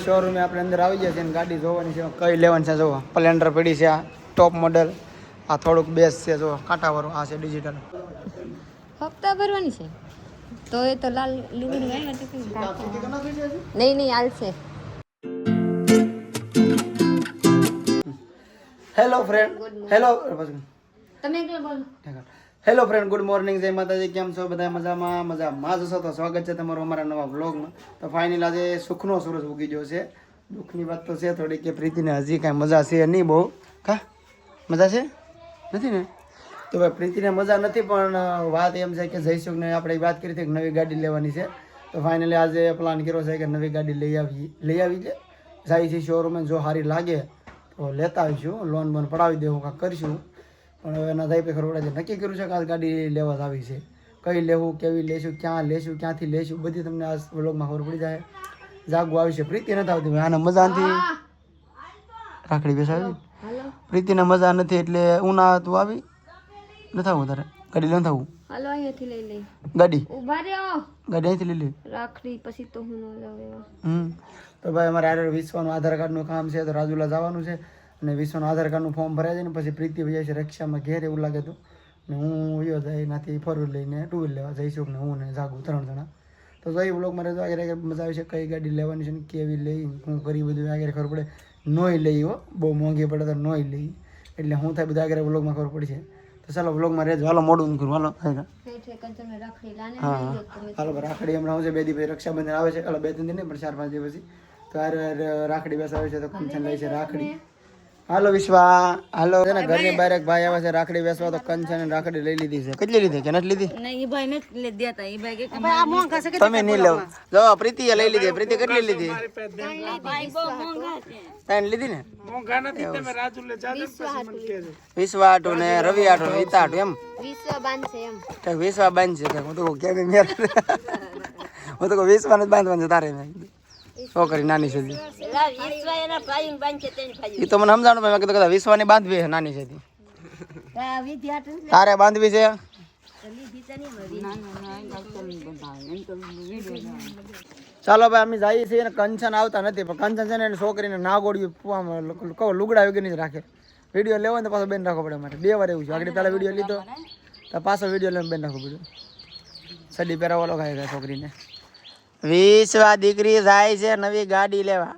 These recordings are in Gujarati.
શોરૂમે આપણે અંદર આવી ગયા છે અને ગાડી જોવાની છે. કઈ લેવાની છે જોવા. સ્પ્લેન્ડર પડી છે, આ ટોપ મોડલ. આ થોડુંક બેસ છે જો કાંટાવાળું. આ છે ડિજિટલ. હપ્તા ભરવાની છે તો એ તો લાલ લીલું નહીં હાલશે. Hello friend. હેલો તમે એકલા બોલો. Hello friend, good morning. જય માતાજી. કેમ છો બધા? મજામાં જશો તો સ્વાગત છે તમારું અમારા નવા વ્લોગમાં. તો ફાઇનલ આજે સુખનો સૂરજ ઉગી ગયો છે. દુઃખની વાત તો છે થોડી કે પ્રીતિને હજી કાંઈ મજા છે નહીં બહુ. કા મજા છે નથી ને? તો ભાઈ પ્રીતિને મજા નથી, પણ વાત એમ છે કે જયસુખને આપણે વાત કરી હતી કે નવી ગાડી લેવાની છે. તો ફાઇનલી આજે પ્લાન કર્યો છે કે નવી ગાડી લઈ આવી છે. જાય છે શોરૂમે, જો સારી લાગે તો લેતા આવીશું. લોન બોન પડાવી દેવું, કાંઈક કરીશું. પણ હવે એના જાય ખબર પડે છે. નક્કી કર્યું છે કે આ ગાડી લેવા જ આવી છે. કઈ લેવું, કેવી લેશું, ક્યાં લેશું, ક્યાંથી લેશું, બધી તમને આ વ્લોગમાં ખબર પડી જાય. જાગવું આવી છે. પ્રીતિ નથી આવતી, આને મજા નથી. રાખડી બેસાવી પ્રીતિને મજા નથી એટલે ઉના તું આવી નથી આવું તારે. ગાડી લઈને આવું. હાલો અહીંયાથી લઈ લઈ ગાડી. ઉભા રહ્યો. ગાડી અહીંથી લઈ લે. રાખડી પછી તો હું ન જાવ એવા. તો ભાઈ અમારે આરે વિશ્વનું આધાર કાર્ડનું કામ છે તો રાજુલા જવાનું છે. અને વિશ્વનું આધાર કાર્ડનું ફોર્મ ભરાય છે ને પછી પ્રીતિ જાય છે રિક્ષામાં ઘેર એવું લાગે તો. ને હું વયો જાય એનાથી 4 વ્હીલ લઈને 2 વ્હીલ લેવા જઈશું ને હું ને જાગું 3 જણા. તો જઈ બ્લોગમાં રહેજો. આગળ મજા આવે છે કઈ ગાડી લેવાની છે ને કેવી લઈ હું કરી બધું આગળ ખબર પડે. નોય લઈ હો, બહુ મોંઘી પડે તો નોય લઈ. એટલે હું થાય બધા આગળ બ્લોગમાં ખબર પડી છે. તો ચાલો બ્લોગમાં રહેજો. હાલો મોડું કરું. હાલો હા હાલો રાખડી હમણાં હું છે 2 દિવસ રક્ષાબંધન આવે છે. 2-3 દિન નહીં પણ 4-5 દિવસ પછી. તો આ રાખડી બેસાવે છે તો કંચન લે છે રાખડી. હાલો વિશ્વા. હાલો છે ને ઘરની બહાર એક ભાઈ આવે છે રાખડી બેસવા. તો કંચન રાખડી લઈ લીધી છે. કેટલી લીધી કે નથી લીધી? નહીં, ભાઈ નથી લે દેતા. એ ભાઈ કે આ મોંઘા છે કે તમે નહીં લેવો. જો પ્રીતિએ લઈ લીધી. પ્રીતિ કેટલી લીધી? ભાઈ બહુ મોંઘા છે. તાન લીધી ને? મોંઘા નથી. તમે રાજુ લે જાજો પછી મને કહેજો. વિશ્વા આટો ને રવિ આટો ને ઈતા આટો એમ. વિશ્વ બાંધશે એમ. તો વિશ્વા બાંધશે કે હું તો કેમ મેર હું તો વિશ્વાને જ બાંધવાનું છે તારે. છોકરી નાની છે એ તો મને સમજાણું. મેં કીધું કદાચ વિશ્વાની બાંધવી છે નાની છે. તારે બાંધવી છે? ચાલો ભાઈ અમે જઈએ છીએ ને કંચન આવતા નથી. પણ કંચન છે ને એને છોકરીને નાગોડ્યું કહો લુગડા વગેરે જ રાખે. વિડીયો લેવો ને તો પાછો બેન રાખવો પડે મારે. 2 વાર એવું છે. આગળ પહેલાં વિડીયો લીધો તો પાછો વિડીયો લઈને બેન રાખવો પડ્યો. સડી પહેરાવાલો ખાય છોકરીને. વિશ્વા દીકરી જાય છે નવી ગાડી લેવા.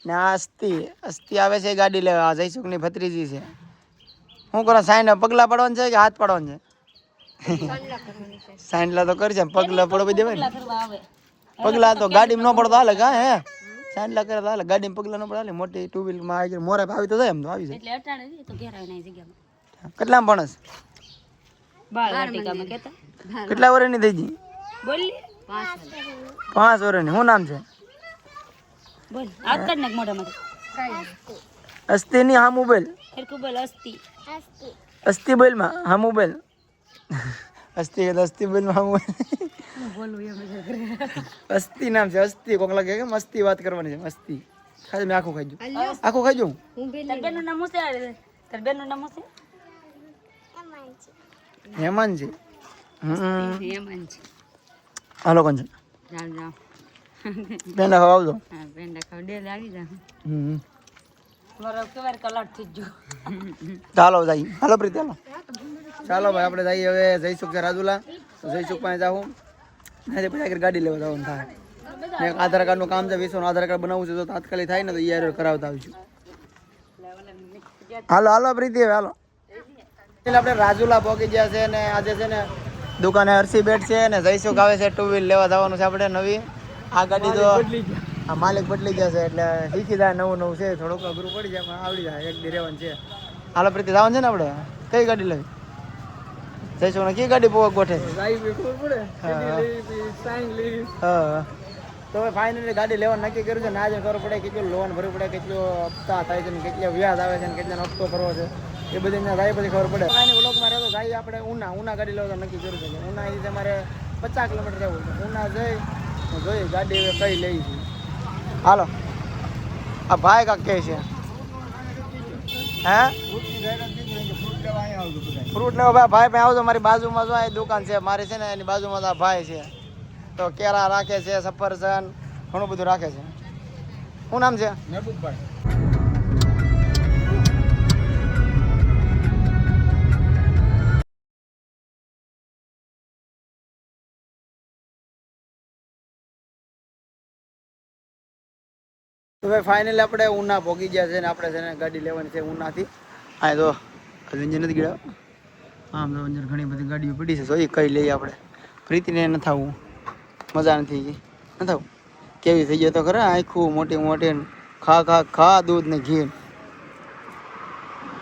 ને આ અસ્તી આવે છે ગાડી લેવા. જયસુખની ભત્રીજી છે. શું કરો? સાઈન પગલા પડવાનું છે કે હાથ પડવાનું છે? સાઈનલા તો કરશે. પગલા પડવા દેવાય ને. પગલા તો ગાડીમાં ન પડતો હાલે. કા હે સાઈનલા કરે તો હાલે. ગાડીમાં પગલા ન પડે હાલે. મોટી 2 વ્હીલમાં આવી મોરે આવી તો જાય એમ તો આવી જાય. કેટલામાં ભણસ? કેટલા વર્ષની થઈ ગઈ? 5 વર્ષની. શું નામ છે? અસ્તી ની હા મોબાઈલ. અસ્તી બોલ માં હા મોબાઈલ. અસ્તી અસ્તી બોલ માં હા મોબાઈલ. અસ્તી નામ છે. અસ્તી કોક લાગે કે મસ્તી વાત કરવાની છે. મસ્તી ખાલી મેં આખું ખાઈ જઉં. આખું ખાઈ જઉં. હેમાનજી. હાલો કંચન પેંડા ખાવા આવજો. ચાલો જઈએ. હાલો પ્રીતિ હાલો. ચાલો ભાઈ આપણે જઈએ હવે જયસુખ છે રાજુલા. જયસુખ પાસે જાઉં પછી આગળ ગાડી લેવા જવાનું થાય. આધાર કાર્ડનું કામ છે. વિશ્વનું આધાર કાર્ડ બનાવવું છે. તો તાત્કાલિક થાય ને તો યાર કરાવતા આવીશું. હાલો હાલો પ્રીતિ હવે હાલો. આપણે રાજુલા પહોંચી ગયા છે ને આજે છે ને દુકાને અરસી બેઠ છે ને જયસુખ આવે છે 2 વ્હીલ લેવા જવાનું છે આપણે નવી. આ ગાડી તો આ માલિક બદલી જશે એટલે શીખી જાય. નવું છે. થોડુંક અઘરું પડી જાય આવડી જાય. 1 દી રહેવાનું છે. હાલો પ્રીતિ જવાનું છે ને આપણે. કઈ ગાડી લેવી? જયસુખ ને કઈ ગાડી ગોઠે? હા તો ફાઇનલી ગાડી લેવાનું નક્કી કર્યું છે ને આજે ખબર પડે કેટલું લોન ભરવું પડે, કેટલું હપ્તા થાય છે ને કેટલો વ્યાજ આવે છે ને કેટલાનો હપ્તો કરવો છે એ બધી જાય પછી ખબર પડે. એની વ્લોગમાં રહેતો જાય આપણે ઉના ગાડી લેવા નક્કી કર્યું છે. ઉના એ તમારે 50 કિલોમીટર રહેવું છે. ઉના જઈ જોઈ ગાડી કઈ લઈ છે. હાલો આ ભાઈ કાંક કહે છે હે ફ્રૂટ લેવા ભાઈ પાસે આવજો. મારી બાજુમાં જો આ દુકાન છે મારી છે ને એની બાજુમાં તો આ ભાઈ છે. તો કેળા રાખે છે, સફરજન ઘણું બધું રાખે છે. શું નામ છે? મહેબૂબભાઈ. તો ભાઈ ફાઇનલી આપણે ઉના પહોંચી ગયા છે ને આપણે છે ને ગાડી લેવાની છે ઉનાથી. હા તો અંજન નથી ગયા. આમ તો અંજન ઘણી બધી ગાડીઓ પડી છે. જોઈએ કઈ લઈએ આપણે. પ્રીતિને ન થવું મજા નથી ગઈ ન થવું કેવી થઈ ગયો તો ખરા આખું મોટી મોટી ખા ખા ખા દૂધ ને ઘી.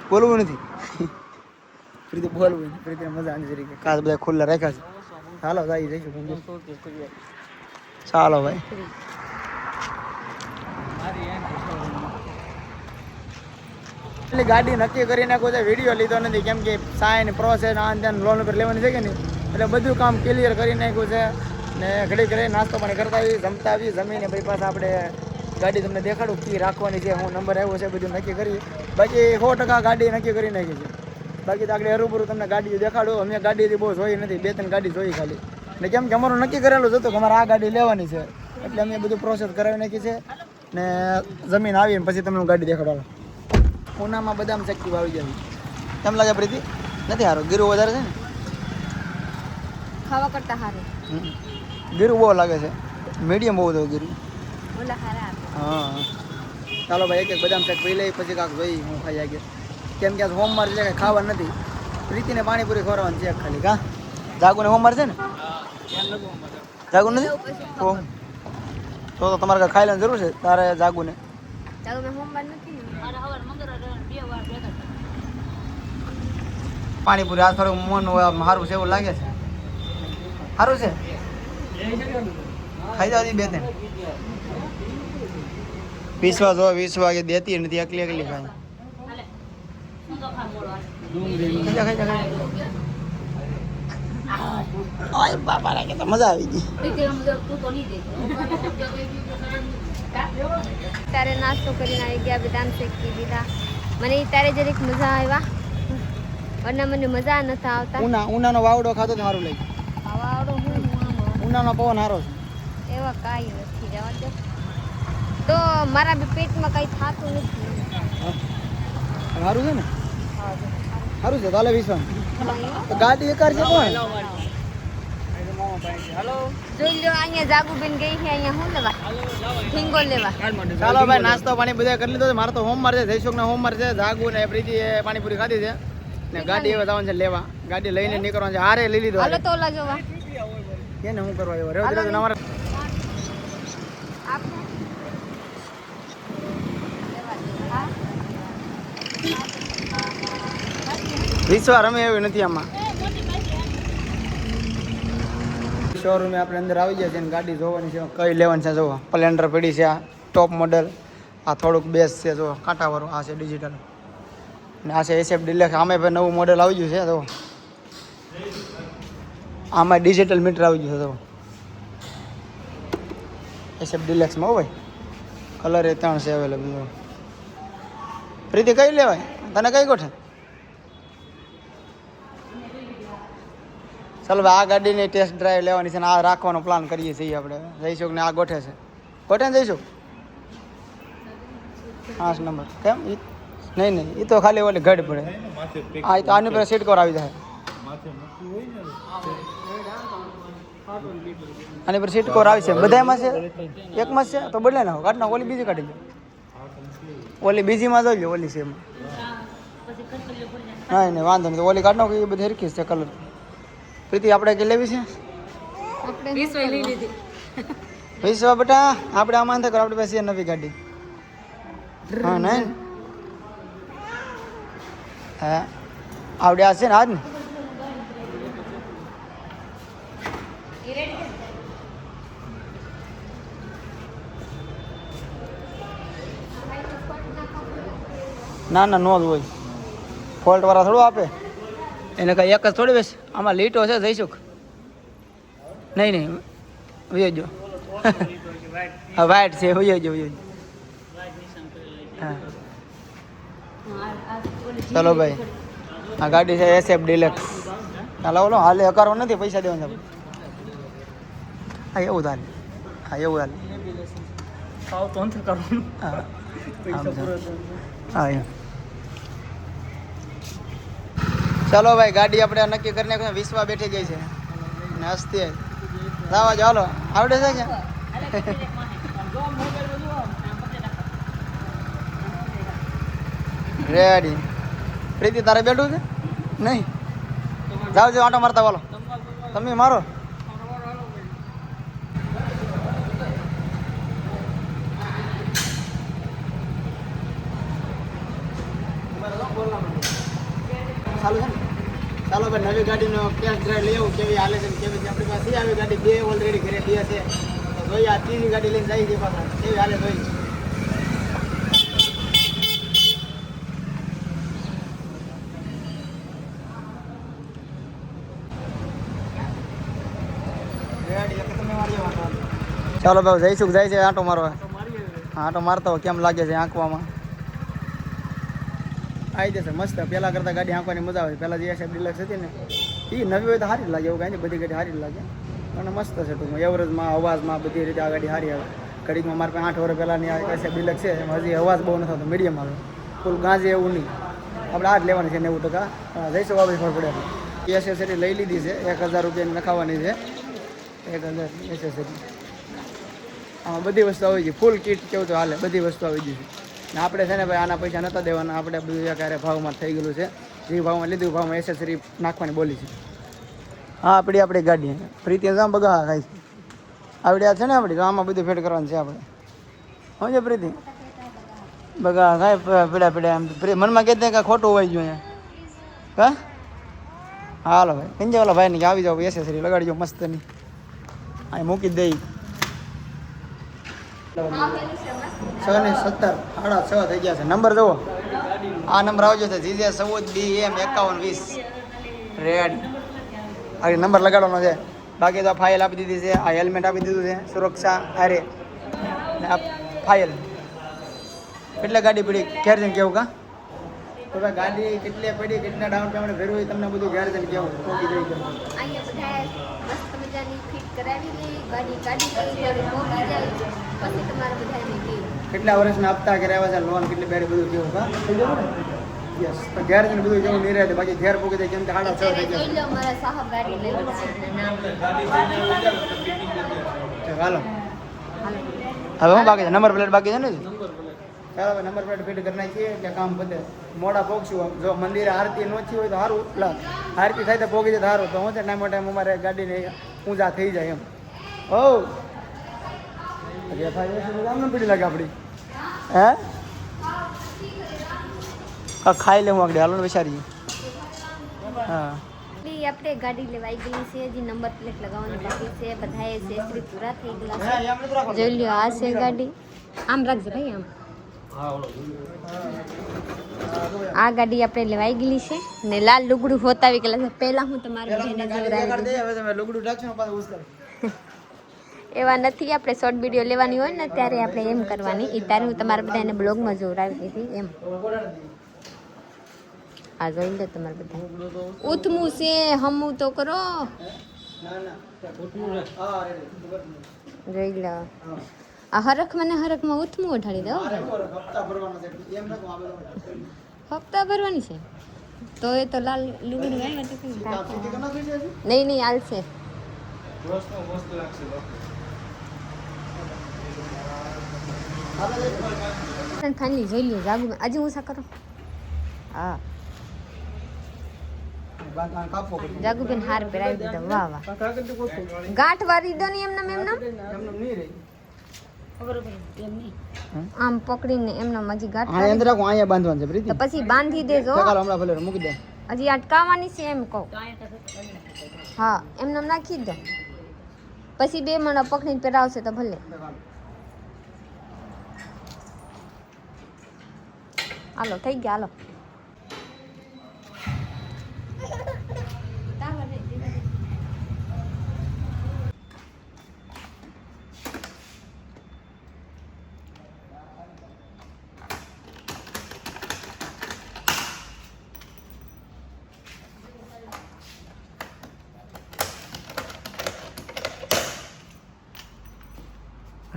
બોલવું નથી પ્રીતિ બોલવું નથી. પ્રીતિને મજા નથી જરી ખાસ બધા ખુલ્લા રાખ્યા છે. ચાલો જાય જઈશું. ચાલો ભાઈ. એટલે ગાડી નક્કી કરી નાખો છે. વિડીયો લીધો નથી કેમ કે સાઈન પ્રોસેસ આ ત્યાં લોન ઉપર લેવાની છે કે નહીં એટલે બધું કામ ક્લિયર કરી નાખ્યું છે. ને ઘડી ઘડી નાસ્તો પાણી કરતા આવી જમતા આવી જમીને ભાઈ પાસે આપણે ગાડી તમને દેખાડું કી રાખવાની છે હું નંબર આવ્યો છે બધું નક્કી કરી. બાકી 100% ગાડી નક્કી કરી નાખી છે. બાકી તો આગળ હરૂભરું તમને ગાડીઓ દેખાડું. અમે ગાડીથી બહુ જોઈ નથી 2-3 ગાડી જોઈ ખાલી. ને કેમ કે અમારું નક્કી કરેલું જ હતું કે અમારે આ ગાડી લેવાની છે એટલે અમે બધું પ્રોસેસ કરાવી નાખી છે. ને જમીન આવીને પછી તમને ગાડી દેખાડવા. ઉનામાં બદામ ચક્કી આવી જાય કેમ લાગે પ્રીતિ? નથી સારું ગીરું વધારે છે ને ખાવા કરતા સારું. ગીરું બહુ લાગે છે. મીડિયમ બહુ થયું ગીરું. ઓલા સારા હા ચાલો ભાઈ એક બદામ ચક પી લઈ પછી કાંક જોઈ હું ખાઈ આગે કેમ કે હોમવાર છે કંઈ ખાવા નથી. પ્રીતિને પાણીપુરી ખોરવાનું છે ખાલી કા જાગુને હોમવાર છે ને જાગુ નથી તો તમારે કાંઈ ખાઈ લેવાની જરૂર છે તારે જાગુને. ચાલો મેં હોમવાર નથી ને પાણીપુરી આ થોડું મન સારું છે એવું લાગે છે. સારું છે ખાઈ જવા 2-3 વિશ્વાસ હોય વિશ્વાસ કે દેતી નથી એકલી એકલી ખાય. બાપા લાગે તો મજા આવી ગઈ. તારે નાસ્તો કરીને આવી ગયા બદામ શેકી દીધા. મને તારે જરીક મજા આવ્યા અને મને મજા નથી આવતા. ઉનાનો વાવડો ખાતો તો સારું લાગે. આવડો હું ઉનાનો પવન સારો છે. એવા કાંઈ નથી જવા દે તો મારા બી પેટમાં કંઈ થતું નથી. સારું છે ને સારું છે તાલે વિશ્વાસ તો ગાડી એકાર છે કોણ જોઈ લો અહીંયા જાગુબેન ગઈ છે અહીંયા શું લેવા ઠીંગો લેવા. ચાલો ભાઈ નાસ્તો પાણી બધા કરી લીધો. મારે તો હોમવાર છે જયસુખ ને હોમવાર છે. જાગુ ને પ્રીતિ પાણીપુરી ખાધી છે ને ગાડી હવે જવાનું છે લેવા. ગાડી લઈને નીકળવાનું છે. હારે લઈ લીધો હાલો તો ઓલા જોવા એને શું કરવા આવ્યો રેવ દીધો અમારે વિશ્વા રમે એવી નથી આમાં. શોરૂમે આપણે અંદર આવી ગયા છે ને ગાડી જોવાની છે કઈ લેવાની છે. જો સ્પ્લેન્ડર પડી છે આ ટોપ મોડલ. આ થોડુંક બેસ છે જો કાંટાવાળું. આ છે ડિજિટલ ને આ છે SF ડિલેક્સ. આમાં ભાઈ નવું મોડલ આવી ગયું છે જો આમાં ડિજિટલ મીટર આવી ગયું છે જો SF ડિલેક્સમાં હો ભાઈ. કલર એ 3 છે અવેલેબલ. પ્રીતિ કઈ લેવાય તને કઈ ગોઠે? ચાલો ભાઈ આ ગાડીની ટેસ્ટ ડ્રાઈવ લેવાની છે ને આ રાખવાનો પ્લાન કરીએ છીએ આપણે. જઈશું ને આ ગોઠે છે ગોઠે ને જઈશું 5 નંબર કેમ નહીં એ તો ખાલી ઓલી ઘડ પડે. હા તો આની પર સીટ કવર આવી જાય. આની પર સીટ કવર આવી છે બધામાં છે એકમાં છે તો બદલે ના કાઢ નાખો. ઓલી બીજી કાઢી લો. ઓલી બીજીમાં જોઈ લો ઓલી છે એમાં. હા નહીં વાંધો નહીં તો ઓલી કાઢ નાખો. એ બધી હરખી છે કલર. પ્રીતિ આપણે કે લેવી છે વિશ્વા બેટા આપણે આમાં થાય કરો આપણી પાસે નવી ગાડી. હા નહીં હા આવડે આ છે ને આજ ને ના ના નો જ હોય. ફોલ્ટ વાળા થોડું આપે એને કઈ એક જ થોડી બેસ. આમાં લીટો છે જઈશું નહીં વયો જો હા વાઇટ છે વયો જો હા ચલો ભાઈ આ ગાડી છે SF ડિલેક્સ. ચાલો ઓલો હાલે હકારો નથી પૈસા દેવાના. હા એવું હાલે હા એવું હાલે ખાવ તો અંત કરવાનું હા પૈસા પૂરા હા એમ. ચાલો ભાઈ ગાડી આપણે નક્કી કરી નાખ્યું વિશ્વા બેઠી ગઈ છે ને હસતી લાવા ચાલો આવડે છે કે રેડી પ્રીતિ તારે બેઠું છે નહીં જાવ જો આંટો મારતા બોલો તમે મારો ચાલુ છે ને ચાલો ભાઈ નવી ગાડીનો ટેસ્ટ ડ્રાઈવ લઈ આવું કેવી હાલે છે ને કેવી છે આપણી પાસે આવી ગાડી બે ઓલરેડી ઘરે બે છે તો જોઈએ આ ત્રીજી ગાડી લઈને જઈ છે પાછા કેવી હાલે જોઈ ચાલો ભાઈ જઈશું જાય છે આંટો મારવા આંટો મારતો હોય કેમ લાગે છે આંકવામાં આવી જશે મસ્ત પહેલાં કરતાં ગાડી આંકવાની મજા આવે પહેલાં જે એસએફ ડિલક્સ હતી ને એ નવી હોય તો સારી જ લાગે એવું કાંઈ બધી ગાડી સારી જ લાગે અને મસ્ત છે ટૂંકમાં એવરેજમાં અવાજમાં બધી રીતે આ ગાડી સારી આવે ઘડીકમાં મારે પાસે 8 વર્ષ પહેલાંની એસએફ ડિલક્સ છે એમાં હજી અવાજ બહુ નથી થતો મીડિયમ આવે ફૂલ ગાંજે એવું નહીં આપણે આ જ લેવાની છે 90%. જઈશું આપણે ખબર પડે એસેસરી લઈ લીધી છે 1000 રૂપિયાની નખાવાની છે 1000 એસેસરી આમાં બધી વસ્તુ આવી ગઈ ફૂલ કીટ કેવું તો હાલે બધી વસ્તુ આવી ગઈ છે ને આપણે છે ને ભાઈ આના પૈસા નહોતા દેવાના આપણે બધું એકારે ભાવમાં થઈ ગયેલું છે જે ભાવમાં લીધું ભાવમાં એસેસરી નાખવાની બોલી છે હા આપણી ગાડી પ્રીતિ આમ બગા ખાય છે આવડી આ છે ને આપણી તો આમાં બધું ફેટ કરવાનું છે આપણે શું છે પ્રીતિ બગા ખાય પીડા આમ મનમાં કહેતા કે ખોટું હોય ગયું અહીંયા હા હાલો ભાઈ કંજે ઓલા ભાઈને કે આવી જાઓ એસેસરી લગાડજો મસ્તની અહીં મૂકી જ દઈ 6 ને 17 6:30 થઈ ગયા છે નંબર જુઓ આ નંબર આવજો છે જીજે 14BM5120 રેડ આ નંબર લગાડવાનો છે બાકી તો ફાઇલ આપી દીધી છે આ હેલ્મેટ આપી દીધું છે સુરક્ષા અરે ને આ ફાઇલ કેટલે ગાડી પડી ઘેર જઈને કેવું કા તો ભાઈ ગાડી કેટલે પડી કેટલા ડાઉન પેમેન્ટ ભર્યું હોય તમને બધું ઘેર જઈને કેવું પહોંચી જઈ ગયું અહીંયા બધા મસ્ત મજાની ફિટ કરાવી લઈ ગાડી કાઢી ગઈ ત્યારે પહોંચી જાય પછી તમારે બધાને કહે કેટલા વર્ષના હપ્તા કર્યા છે લોન કેટલી બેરી બધું કેવું કા યસ તો ઘેર જઈને બધું જેવું નહીં રહે બાકી ઘેર પૂકી જાય કેમ કે 6:30 થઈ ગયા જોઈ લો મારા સાહેબ ગાડી લેવા છે નામ હાલો હવે હું બાકી છે નંબર પ્લેટ બાકી છે ને ચાલો ભાઈ નંબર પ્લેટ ફિટ કરી નાખીએ એટલે કામ પતે મોડા પહોંચશું જો મંદિરે આરતી નોચી હોય તો સારું આરતી થાય તો પહોંચી જાય સારું તો હું છે ટાઈમ ટાઈમ અમારે ગાડીને ઊંઝા થઈ જાય એમ ઓ આમને પીડી લાગે આપણી હે ખાઈ લે હું આગળ હાલો ને વિચારીએ હા આપણે ગાડી લેવાઈ ગઈ છે હજી નંબર પ્લેટ લગાવવાની બાકી છે બધાએ સેસરી પૂરા થઈ ગયા છે જોઈ લ્યો આ છે ગાડી આમ રાખજો ભાઈ આમ આ ગાડી આપણે લેવાઈ ગયેલી છે ને લાલ લુગડું હોતાવી ગયેલા છે પહેલા હું તમારા બહેને જોડાવી હવે તમે લુગડું રાખશો ને પાછું ઉસ્કર એવા નથી આપણે શોર્ટ વિડીયો લેવાની હોય ને ત્યારે આપણે એમ કરવાની એ ત્યારે હું તમારા બધાને બ્લોગમાં જોડાવી દીધી એમ આ જોઈ લો તમારે બધા ઉથમું છે હમું તો કરો જોઈ લો આ હરખમાં ને હરખમાં ઉથમું ઉઠાડી દો હપ્તા ભરવાની છે તો એ તો લાલ લુગડું નહીં હાલશે ફાઇનલી જોઈ લ્યો જાગુ આજે હું સા કરો હા જાગુબેન હાર પહેરાવી દીધા વાહ વાહ ગાંઠ વારી દો ને એમનામ આમ પકડીને એમનામ હજી ગાંઠ અંદર રાખો અહીંયા બાંધવાનું છે પ્રીતિ તો પછી બાંધી દેજો હમણાં ભલે મૂકી દે હજી અટકાવવાની છે એમ કહું હા એમનામ નાખી દો પછી 2 મણા પકડીને પહેરાવશે તો ભલે હાલો થઈ ગયા હાલો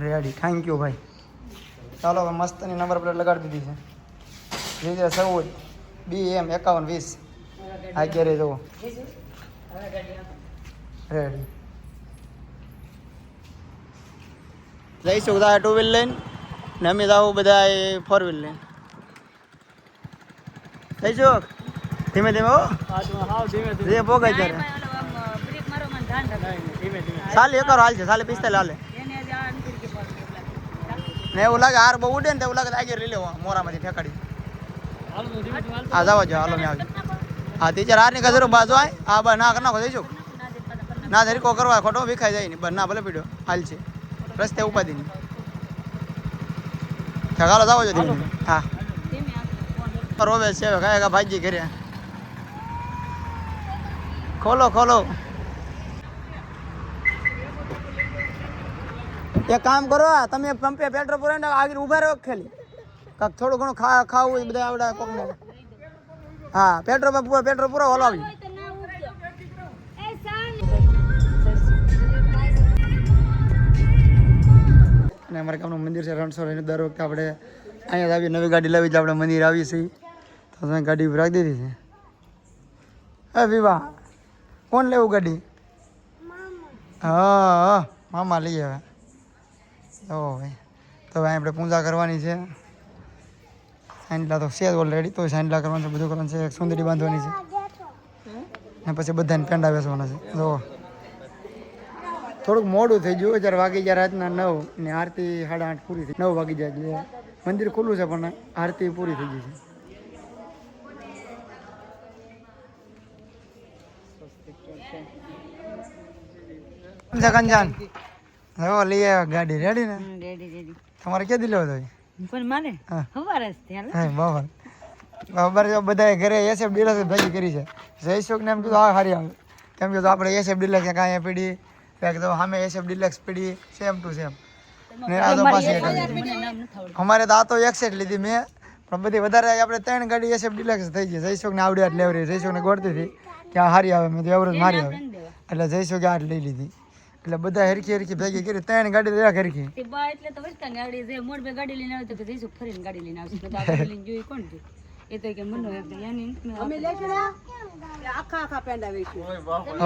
રેડી થેન્ક યુ ભાઈ ચાલો હવે મસ્તની નંબર પ્લેટ લગાડી દીધી છે 2014 BM 5120 આ ક્યારે જુઓ રેડી જઈશું બધા 2 વ્હીલ લઈને ને અમે જાવું બધા 4 વ્હીલ લઈને જઈશું ધીમે ધીમે હો જે ભોગાય ત્યારે સાલે એકવાર હાલ છે સાલે 45 હાલે ને એવું લાગે હાર બહુ ઉડે ને તો એવું લાગે આગળ લઈ લેવો મોરામાંથી ઠેકાડી હા જાવ જો હાલો મેં આવજો હા ટીચર હારની કચરો બાજુ આય હા બસ ના નાખો જઈશું ના ધરીકો કરવા ખોટો વિખાઈ જાય ને બસ ના ભલે પીડ્યો હાલ છે રસ્તે ઉપાધી નહીં ચાલો જાવ જો ધીમે ધીમે હા રોવે છે કાંઈ ભાજી કર્યા ખોલો ખોલો એક કામ કરો તમે પંપે પેટ્રોલ પૂરાઈને આગળ ઊભા રહો ખેલી કાંક થોડું ઘણું ખાવું હોય બધા આવડા કોકને હા પેટ્રોલ પૂરો હલાવી અને અમારા ગામનું મંદિર છે રણછોડ એને દર વખતે આપણે અહીંયા જ આવીએ નવી ગાડી લાવી છે આપણે મંદિર આવીએ છીએ તો તમે ગાડી રાખી દીધી છે હે વિવાહ કોણ લેવું ગાડી હા મામા લઈ આવે ઓ ભાઈ તો ભાઈ આપણે પૂજા કરવાની છે સાંડલા તો છે ઓલરેડી તો સાંડલા કરવાનું છે બધું કરવાનું છે એક સુંદરી બાંધવાની છે ને પછી બધાને પેંડા બેસવાના છે જો થોડુંક મોડું થઈ ગયું 4 વાગી ગયા રાતના 9 ને આરતી 8:30 પૂરી થઈ 9 વાગી જાય એટલે મંદિર ખુલ્લું છે પણ આરતી પૂરી થઈ ગઈ છે કંજાન હવે લઈ આવ્યા ગાડી રેડી ને રેડી તમારે ક્યાંથી લેવો જોઈએ પણ મારે ખબર જ હા બરાબર બધા ઘરે એસએફ ડીલક્સ ભેગી કરી છે જયશોક ને એમ કીધું હા સારી આવે કેમ કે આપણે એસએફ ડીલક્સ કાંઈ પીડી કે તો સામે SF deluxe PD same to same ને આ તો પાછી અમારે તો આ તો એક સેટ લીધી મેં પણ બધી વધારે આપણે 3 ગાડી એસએફ ડીલક્સ થઈ ગઈ જયશોક ને આવડી આટ લેવરી જયશોક ને ગોળતી હતી કે આ સારી આવે મેં તો એવરેજ મારી આવે એટલે જયશોક આટ લઈ લીધી એટલે બધા હરખી ભેગી કરી 3 ગાડી તો એક હરખી એટલે તો વસ્તા ગાડી જે મોડ બે ગાડી લઈને આવે તો જઈશું ફરીને ગાડી લઈને આવશે તો ગાડી લઈને જોઈ કોણ છે એ તો કે મનો યાની અમે લેખડા આખા પેંડા વેચી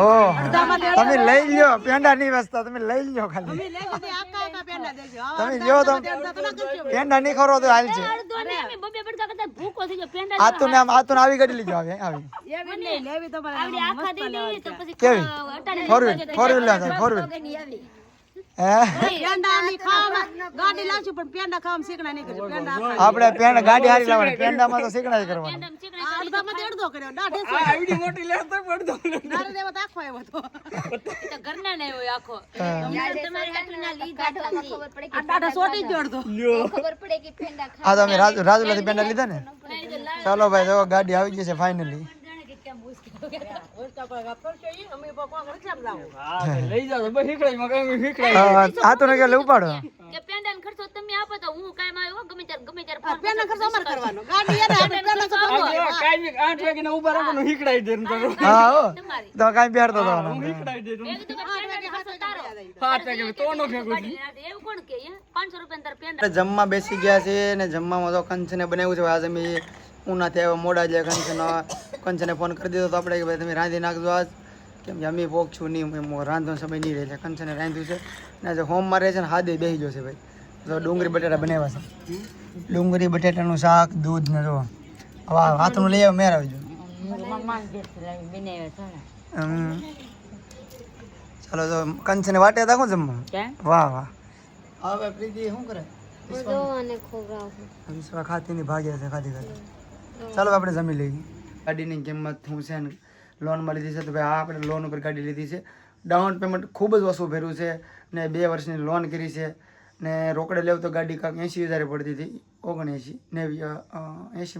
ઓ તમે લઈ લ્યો પેંડા નહીં વેચતા તમે લઈ લ્યો ખાલી અમે લેખડા આખા પેંડા દેજો તમે લ્યો તો પેંડા નહીં ખરો તો હાલ છે અડધો ને અમે બબે બડકા કરતા ભૂકો થઈ ગયો પેંડા આતું આવી ગાડી લઈ જાવ આવી એવી નહીં લેવી તમારે આવડી આખા દઈ દે તો પછી કેવી ફોર વ્હીલ લેવા ફોર વ્હીલ આપણે પેંડા ગાડી હારી લાવવાની પેંડામાં તો શીખણા જ કરવાનું હા તો અમે રાજુલાથી પેંડા લીધા ને ચાલો ભાઈ તો ગાડી આવી ગઈ છે ફાઇનલી આ તો ને ઉપાડો કે પેંડા ને ખર્ચો તમે આપો તો હું કાઈ માં આવ્યો ગમે ત્યારે પેંડા ખર્ચો અમાર કરવાનો ગાડી એને કાઈ 8 વાગે ને ઉભા રાખવાનું હીકડાઈ દે હા હો તો કાઈ બેરતો તો હીકડાઈ દે એવું તો પેંડા ખર્ચો તારો 5 વાગે તો નો ફેંકો એવું કોણ કે 500 રૂપિયા તાર પેંડા જમવા બેસી ગયા છે ને જમવામાં તો કંચને બનાવ્યું છે આજે અમે ઉનાથી આવ્યા મોડા જાય કંચને ફોન કરી દીધો તો આપણે કે ભાઈ તમે રાંધી નાખજો આજ કેમ કે અમે પોક છું નહીં રાંધવાનો સમય નહીં રહે એટલે કંચને રાંધ્યું છે ને આજે હોમમાં રહે છે ને હાદે બેસી ગયો છે ભાઈ તો ડુંગળી બટેટા બનાવ્યા છે ડુંગળી બટેટાનું શાક દૂધ ને જો હવે હાથનું લઈ આવ્યો મેર આવજો ચાલો તો કંચને વાટે હતા કોણ જમવા વાહ વાહ હવે પ્રીતિ શું કરે વિશ્વા ખાતી ની ભાગ્યા છે ખાતી ચાલો આપણે જમી લઈએ ગાડીની કિંમત શું છે ને લોનમાં લીધી છે તો ભાઈ આપણે લોન ઉપર ગાડી લીધી છે ડાઉન પેમેન્ટ ખૂબ જ ઓછું ભર્યું છે ને 2 વર્ષની લોન કરી છે ને રોકડે લેવું તો ગાડી કાંક 80,000 પડતી હતી 80 મેં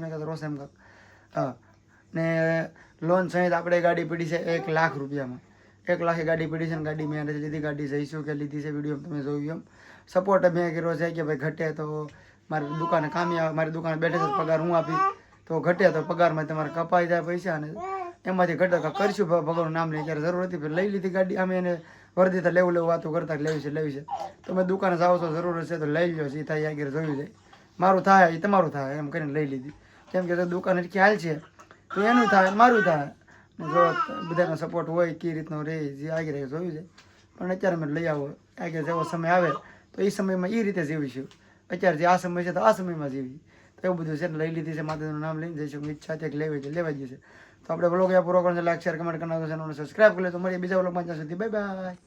કાં રોશે એમ કાંક હા ને લોન સહિત આપણે ગાડી પડી છે 1 લાખ રૂપિયામાં 1 લાખે ગાડી પડી છે ને ગાડી મેં લીધી ગાડી જઈશું કે લીધી છે વિડીયો તમે જોયું એમ સપોર્ટ મેં કર્યો છે કે ભાઈ ઘટે તો મારી દુકાને કામી આવે મારી દુકાને બેઠે છે પગાર હું આપી તો ઘટે તો પગારમાં તમારે કપાઈ જાય પૈસા અને એમાંથી ઘટે કરશું ભગવાનનું નામ લઈ ત્યારે જરૂર હતી લઈ લીધી ગાડી અમે એને વર્દી તો લેવું વાતો કરતા લેવી છે તો મેં દુકાને જાઓ છો જરૂર હશે તો લઈ લો સીધા આગળ જોયું જાય મારું થાય એ તમારું થાય એમ કરીને લઈ લીધી. કેમ કે દુકાન ખ્યાલ છે તો એનું થાય મારું થાય. ને જો બધાનો સપોર્ટ હોય કઈ રીતનો રહે જે આગળ રહે જોયું છે. પણ અત્યારે અમે લઈ આવો આગળ જેવો સમય આવે તો એ સમયમાં એ રીતે જીવીશું. અત્યારે જે આ સમય છે તો આ સમયમાં જીવી તો એવું બધું છે ને લઈ લીધી છે. માતાજીનું નામ લઈને જઈશું. ઈચ્છા છે કે લેવાઈ જશે. તો આપણે બ્લોગ પૂરો કરવાનો લાઈક શેર કમેન્ટ કરવાનો છે. સબસ્ક્રાઈબ કરી લે તો મળીએ બીજા બ્લોગમાં. ત્યાં સુધી બાય બાય.